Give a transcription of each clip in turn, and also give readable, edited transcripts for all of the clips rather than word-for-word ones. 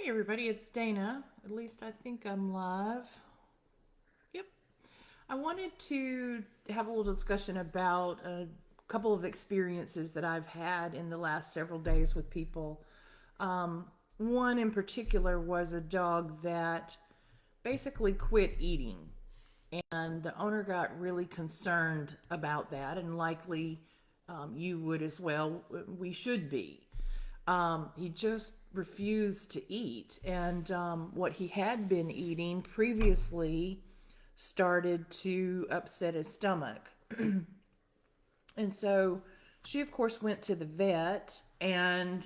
Everybody, it's Dana. At least I think I'm live. Yep. I wanted to have a little discussion about a couple of experiences that I've had in the last several days with people. One in particular was a dog that basically quit eating, and the owner got really concerned about that, and likely you would as well. We should be. He just refused to eat, and what he had been eating previously started to upset his stomach. And so she, of course, went to the vet, and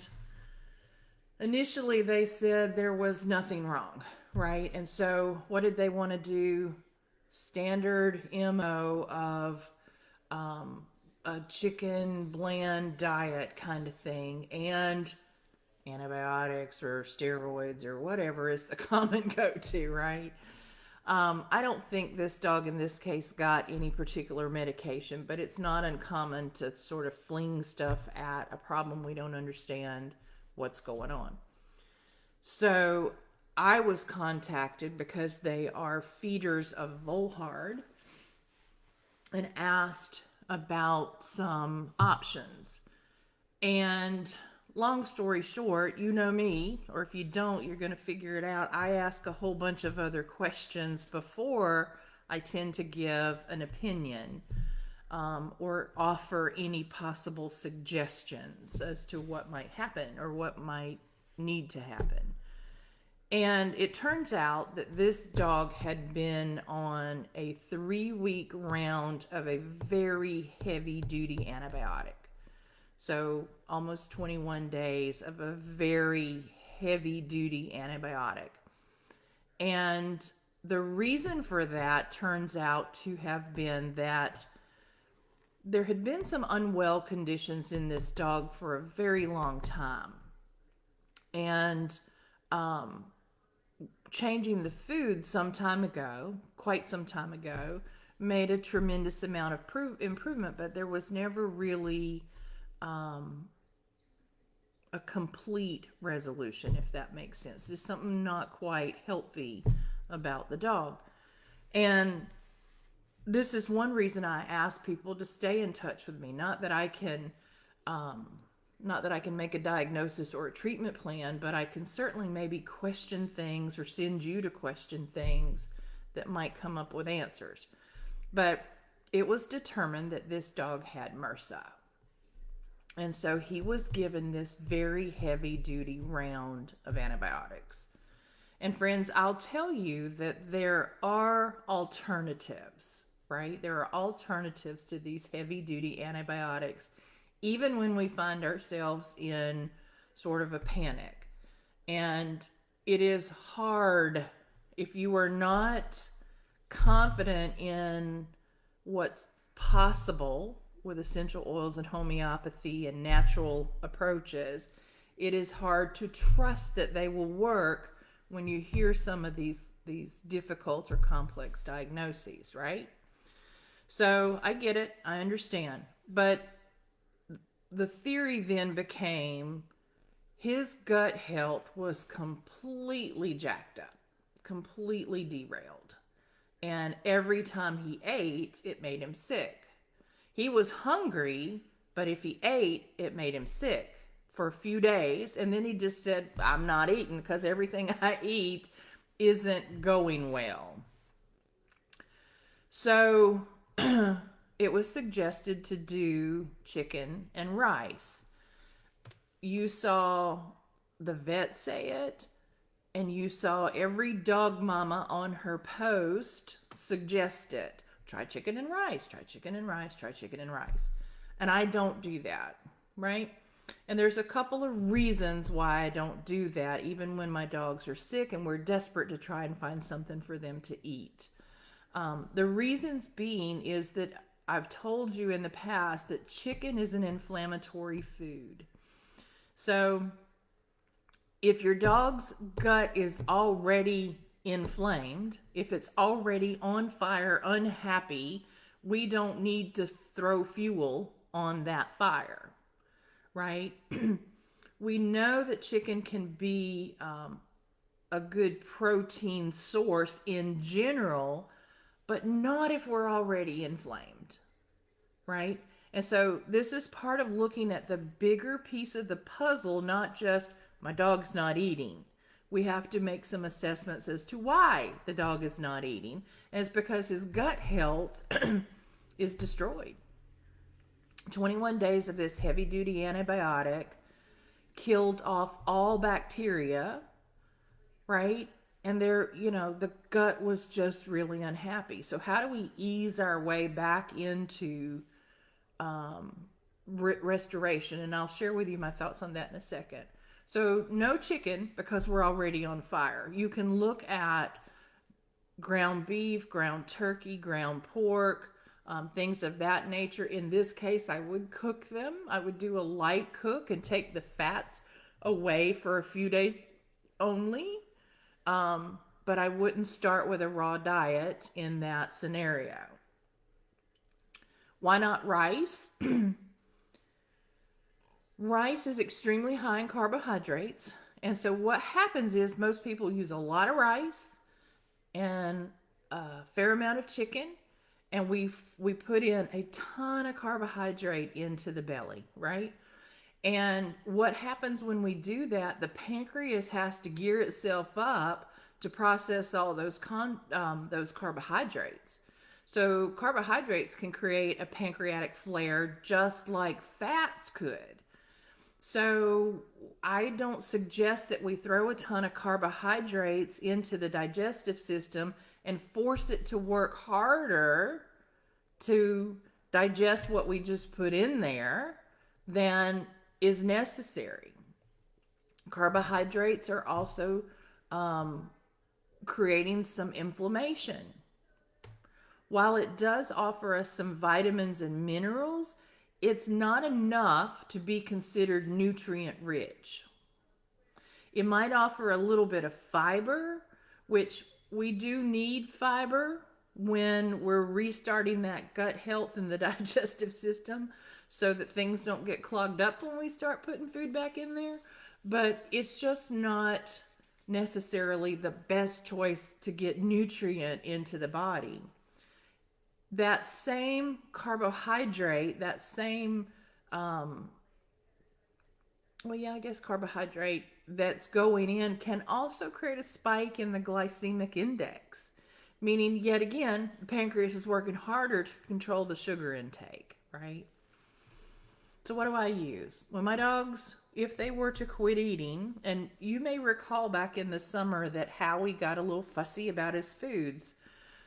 initially they said there was nothing wrong, right? And so what did they want to do? Standard MO of a chicken bland diet kind of thing, and antibiotics or steroids or whatever is the common go-to, right? I don't think this dog in this case got any particular medication, but it's not uncommon to sort of fling stuff at a problem we don't understand what's going on. So I was contacted because they are feeders of Volhard and asked about some options. And long story short, you know me, or if you don't, you're going to figure it out. I ask a whole bunch of other questions before I tend to give an opinion or offer any possible suggestions as to what might happen or what might need to happen. And it turns out that this dog had been on a 3-week round of a very heavy duty antibiotic. So almost 21 days of a very heavy duty antibiotic. And the reason for that turns out to have been that there had been some unwell conditions in this dog for a very long time. And changing the food quite some time ago, made a tremendous amount of improvement, but there was never really a complete resolution, if that makes sense. There's something not quite healthy about the dog. And this is one reason I ask people to stay in touch with me. Not that I can make a diagnosis or a treatment plan, but I can certainly maybe question things or send you to question things that might come up with answers. But it was determined that this dog had MRSA. And so he was given this very heavy duty round of antibiotics. And friends, I'll tell you that there are alternatives, right? There are alternatives to these heavy duty antibiotics, even when we find ourselves in sort of a panic. And it is hard if you are not confident in what's possible with essential oils and homeopathy and natural approaches. It is hard to trust that they will work when you hear some of these difficult or complex diagnoses, right? So I get it, I understand. But the theory then became his gut health was completely jacked up, completely derailed. And every time he ate, it made him sick. He was hungry, but if he ate, it made him sick for a few days. And then he just said, I'm not eating because everything I eat isn't going well. So it was suggested to do chicken and rice. You saw the vet say it, and you saw every dog mama on her post suggest it. Try chicken and rice, try chicken and rice, try chicken and rice. And I don't do that, right? And there's a couple of reasons why I don't do that, even when my dogs are sick and we're desperate to try and find something for them to eat. The reasons being is that I've told you in the past that chicken is an inflammatory food. So if your dog's gut is already inflamed, if it's already on fire, unhappy, we don't need to throw fuel on that fire, right? We know that chicken can be a good protein source in general, but not if we're already inflamed, right? And so this is part of looking at the bigger piece of the puzzle, not just my dog's not eating. We have to make some assessments as to why the dog is not eating. And it's because his gut health is destroyed. 21 days of this heavy duty antibiotic killed off all bacteria, right? And the gut was just really unhappy. So how do we ease our way back into restoration? And I'll share with you my thoughts on that in a second. So no chicken, because we're already on fire. You can look at ground beef, ground turkey, ground pork, things of that nature. In this case, I would cook them. I would do a light cook and take the fats away for a few days only. But I wouldn't start with a raw diet in that scenario. Why not rice? Rice is extremely high in carbohydrates. And so what happens is most people use a lot of rice and a fair amount of chicken. And we put in a ton of carbohydrate into the belly, right? And what happens when we do that, the pancreas has to gear itself up to process all those carbohydrates. So carbohydrates can create a pancreatic flare just like fats could. So I don't suggest that we throw a ton of carbohydrates into the digestive system and force it to work harder to digest what we just put in there than is necessary. Carbohydrates are also creating some inflammation. While it does offer us some vitamins and minerals, it's not enough to be considered nutrient rich. It might offer a little bit of fiber, which we do need fiber when we're restarting that gut health in the digestive system so that things don't get clogged up when we start putting food back in there. But it's just not necessarily the best choice to get nutrient into the body. That same carbohydrate, carbohydrate that's going in can also create a spike in the glycemic index, meaning yet again, the pancreas is working harder to control the sugar intake, right? So what do I use? Well, my dogs, if they were to quit eating, and you may recall back in the summer that Howie got a little fussy about his foods.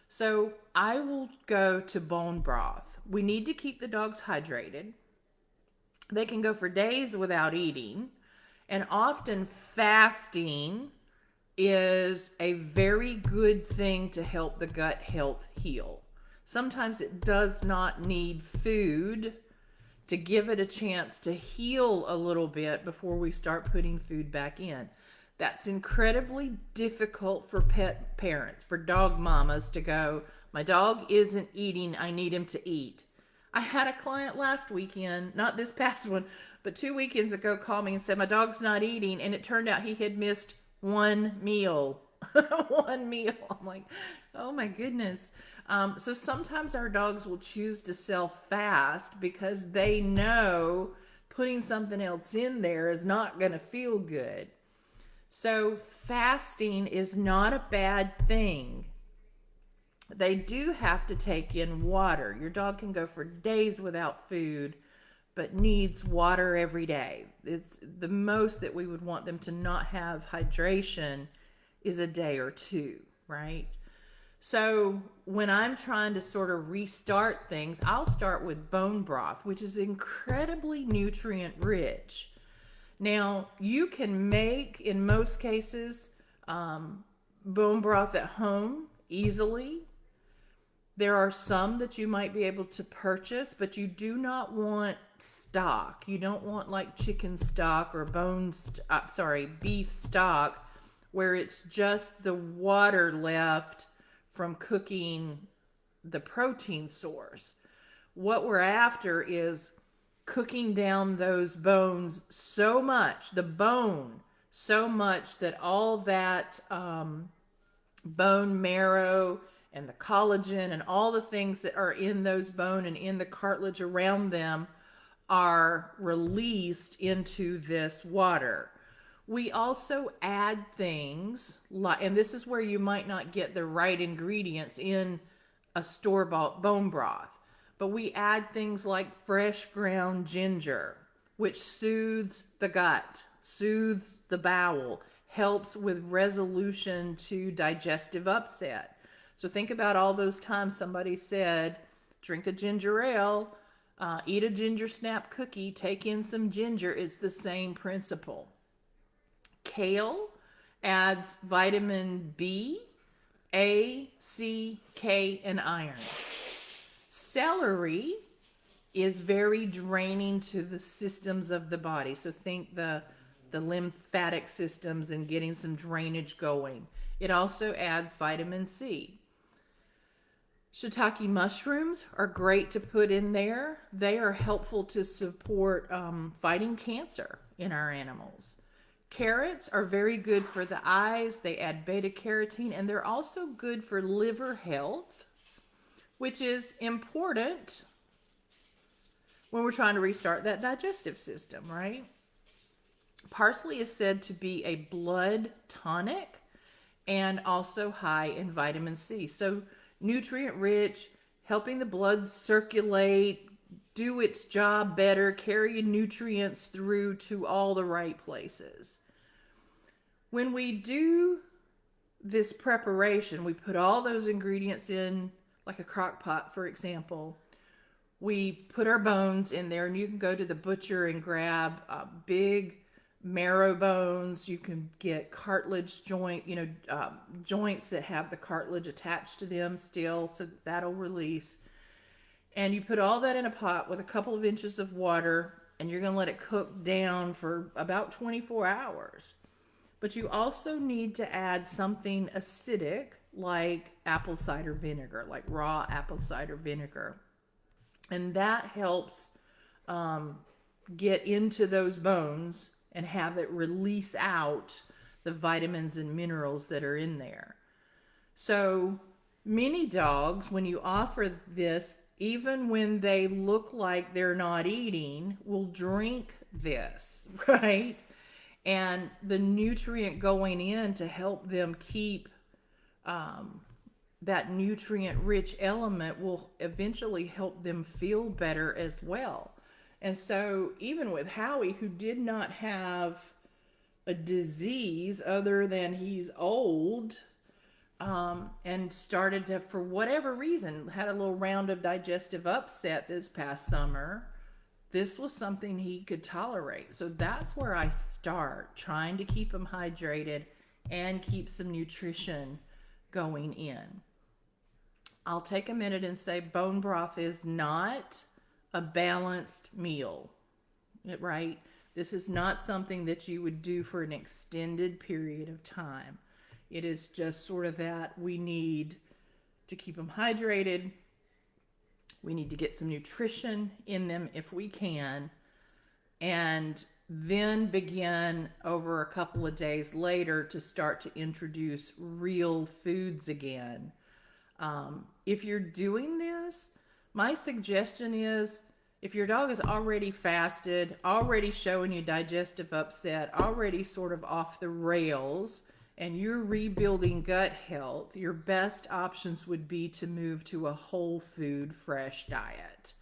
So I will go to bone broth. We need to keep the dogs hydrated. They can go for days without eating. And often fasting is a very good thing to help the gut health heal. Sometimes it does not need food to give it a chance to heal a little bit before we start putting food back in. That's incredibly difficult for pet parents, for dog mamas to go, my dog isn't eating, I need him to eat. I had a client last weekend, not this past one, but 2 weekends ago, call me and said, my dog's not eating, and it turned out he had missed one meal. One meal. I'm like, oh my goodness. So sometimes our dogs will choose to self-fast because they know putting something else in there is not going to feel good. So fasting is not a bad thing. They do have to take in water. Your dog can go for days without food, but needs water every day. It's the most that we would want them to not have hydration is a day or two, right? So when I'm trying to sort of restart things, I'll start with bone broth, which is incredibly nutrient rich. Now, you can make, in most cases, bone broth at home easily. There are some that you might be able to purchase, but you do not want stock. You don't want like chicken stock or beef stock, where it's just the water left from cooking the protein source. What we're after is cooking down those bones so much, the bone so much that all that bone marrow and the collagen and all the things that are in those bone and in the cartilage around them are released into this water. We also add things like, and this is where you might not get the right ingredients in a store-bought bone broth, but we add things like fresh ground ginger, which soothes the gut, soothes the bowel, helps with resolution to digestive upset. So think about all those times somebody said, drink a ginger ale, eat a ginger snap cookie, take in some ginger. It's the same principle. Kale adds vitamin B, A, C, K, and iron. Celery is very draining to the systems of the body. So think the lymphatic systems and getting some drainage going. It also adds vitamin C. Shiitake mushrooms are great to put in there. They are helpful to support fighting cancer in our animals. Carrots are very good for the eyes. They add beta carotene, and they're also good for liver health, which is important when we're trying to restart that digestive system, right? Parsley is said to be a blood tonic and also high in vitamin C. So nutrient rich, helping the blood circulate, do its job better, carry nutrients through to all the right places. When we do this preparation, we put all those ingredients in, like a crock pot, for example. We put our bones in there, and you can go to the butcher and grab big marrow bones. You can get cartilage joints that have the cartilage attached to them still, so that'll release. And you put all that in a pot with a couple of inches of water, and you're going to let it cook down for about 24 hours. But you also need to add something acidic like apple cider vinegar, like raw apple cider vinegar. And that helps get into those bones and have it release out the vitamins and minerals that are in there. So many dogs, when you offer this, even when they look like they're not eating, will drink this, right? And the nutrient going in to help them keep that nutrient-rich element will eventually help them feel better as well. And so even with Howie, who did not have a disease other than he's old, and started to, for whatever reason, had a little round of digestive upset this past summer, this was something he could tolerate. So that's where I start, trying to keep him hydrated and keep some nutrition going in. I'll take a minute and say bone broth is not a balanced meal, right? This is not something that you would do for an extended period of time. It is just sort of that we need to keep them hydrated. We need to get some nutrition in them if we can, and then begin over a couple of days later to start to introduce real foods again. If you're doing this, my suggestion is, if your dog is already fasted, already showing you digestive upset, already sort of off the rails, and you're rebuilding gut health, your best options would be to move to a whole food, fresh diet.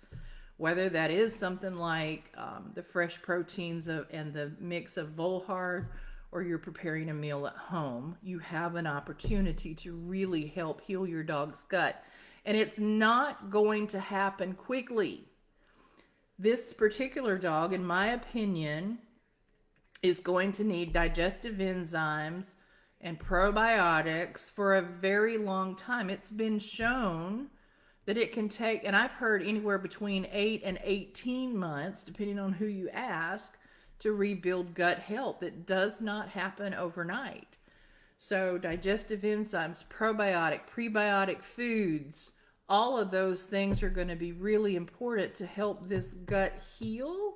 Whether that is something like the fresh proteins and the mix of Volhard, or you're preparing a meal at home, you have an opportunity to really help heal your dog's gut. And it's not going to happen quickly. This particular dog, in my opinion, is going to need digestive enzymes and probiotics for a very long time. It's been shown that it can take, and I've heard anywhere between 8 and 18 months, depending on who you ask, to rebuild gut health. It does not happen overnight. So digestive enzymes, probiotic, prebiotic foods, all of those things are going to be really important to help this gut heal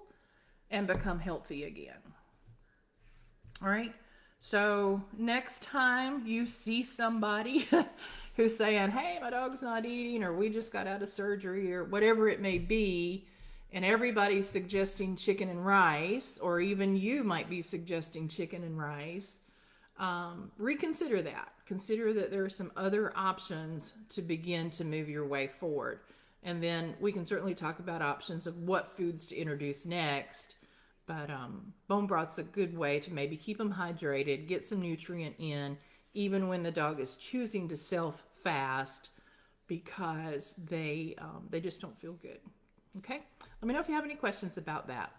and become healthy again. All right. So next time you see somebody who's saying, hey, my dog's not eating, or we just got out of surgery, or whatever it may be, and everybody's suggesting chicken and rice, or even you might be suggesting chicken and rice, reconsider that. Consider that there are some other options to begin to move your way forward. And then we can certainly talk about options of what foods to introduce next. But bone broth's a good way to maybe keep them hydrated, get some nutrient in, even when the dog is choosing to self-fast because they just don't feel good. Okay? Let me know if you have any questions about that.